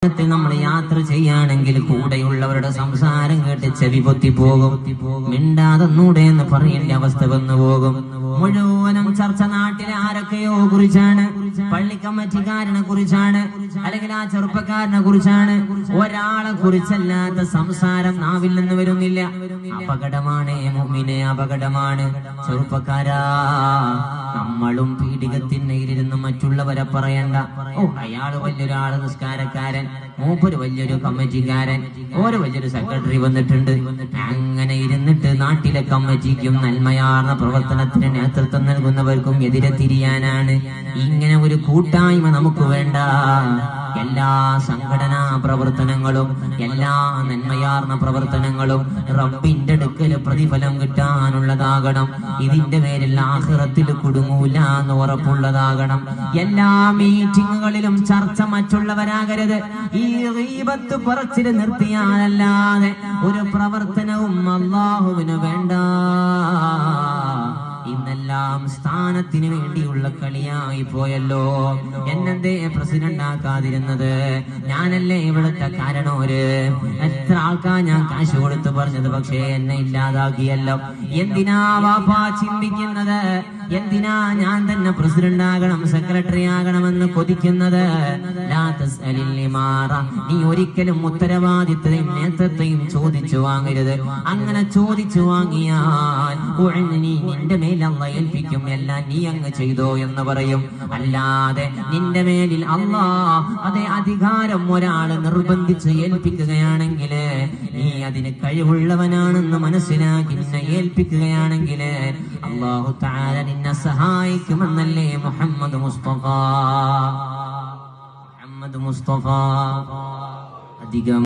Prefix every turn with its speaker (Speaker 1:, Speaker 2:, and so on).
Speaker 1: നമ്മൾ യാത്ര ചെയ്യാണെങ്കിൽ കൂടെയുള്ളവരുടെ സംസാരം കേട്ട് ചെവി പൊത്തിപ്പോകും. മിണ്ടാതെന്നൂടെ എന്ന് പറയേണ്ട അവസ്ഥ വന്നു പോകും. മുഴുവനും ചർച്ച നാട്ടിലെ ആരൊക്കെയോ കുറിച്ചാണ്, പള്ളിക്കമ്മറ്റിക്കാരനെ കുറിച്ചാണ്, അല്ലെങ്കിൽ ആ ചെറുപ്പക്കാരനെ കുറിച്ചാണ്. ഒരാളെ കുറിച്ചല്ലാത്ത സംസാരം നാവിൽ നിന്ന് വരുന്നില്ല. അപകടമാണ് മുഅ്മിനെ, അപകടമാണ്. ചെറുപ്പക്കാരാ, നമ്മളും പീഡികത്തിനയിലിരുന്ന് മറ്റുള്ളവരെ പറയണ്ട. അയാള് വലിയൊരാള്, നിസ്കാരക്കാരൻ, മൂപ്പര് വലിയൊരു കമ്മിറ്റിക്കാരൻ, ഓരോ വലിയൊരു സെക്രട്ടറി വന്നിട്ടുണ്ട്. അങ്ങനെ ഇരുന്നിട്ട് നാട്ടിലെ കമ്മിറ്റിക്കും നന്മയാർന്ന പ്രവർത്തനത്തിന് നേതൃത്വം നൽകുന്നവർക്കും എതിരെ തിരിയാനാണ്. ഇങ്ങനെ ഒരു കൂട്ടായ്മ നമുക്ക് വേണ്ട. എല്ലാ സംഘടനാ പ്രവർത്തനങ്ങളും, എല്ലാ നന്മയാർന്ന പ്രവർത്തനങ്ങളും റബ്ബിന്റെ അടുക്കൽ പ്രതിഫലം കിട്ടാനുള്ളതാകണം. ഇതിന്റെ പേരിൽ ആഖിറത്തിൽ കുടുങ്ങൂല എന്ന് ഉറപ്പുള്ളതാകണം. എല്ലാ മീറ്റിങ്ങുകളിലും ചർച്ച മറ്റുള്ളവരാകരുത്. ഈ ഗീബത്ത് പറച്ചില് നിർത്തിയാലല്ലാതെ ഒരു പ്രവർത്തനവും അല്ലാഹുവിന് വേണ്ട. ഇന്നെല്ലാം സ്ഥാനത്തിന് വേണ്ടിയുള്ള കളിയായി പോയല്ലോ. എന്നെന്തേ പ്രസിഡന്റ് ആക്കാതിരുന്നത്? ഞാനല്ലേ ഇവിടുത്തെ കാരണോര്? എത്ര ആൾക്കാർ ഞാൻ കാശ് കൊടുത്ത് പറഞ്ഞത്, പക്ഷേ എന്നെ ഇല്ലാതാക്കിയല്ലോ. എന്തിനാ വാപ്പാ ചിന്തിക്കുന്നത്? എന്തിനാ ഞാൻ തന്നെ പ്രസിഡന്റ് ആകണം, സെക്രട്ടറി ആകണമെന്ന് കൊതിക്കുന്നത്? നീ ഒരിക്കലും ഉത്തരവാദിത്തയും നേതൃത്വയും ചോദിച്ചു വാങ്ങരുത്. അങ്ങനെ ചോദിച്ചു വാങ്ങിയാൽ നിന്റെ മേൽ അല്ലാഹ് ഏൽപ്പിക്കും, എല്ലാം നീ അങ്ങ് ചെയ്തോ എന്ന് പറയും. അല്ലാതെ നിന്റെ മേലിൽ അല്ലാഹ് അതേ അധികാരം ഒരാള് നിർബന്ധിച്ച് ഏൽപ്പിക്കുകയാണെങ്കിൽ, നീ അതിന് കഴിവുള്ളവനാണെന്ന് മനസ്സിലാക്കി നിന്നെ ഏൽപ്പിക്കുകയാണെങ്കിൽ അല്ലാഹു തആല നിന്നെ സഹായിക്കുമെന്നല്ലേ മുഹമ്മദ് മുസ്തഫ. അധികം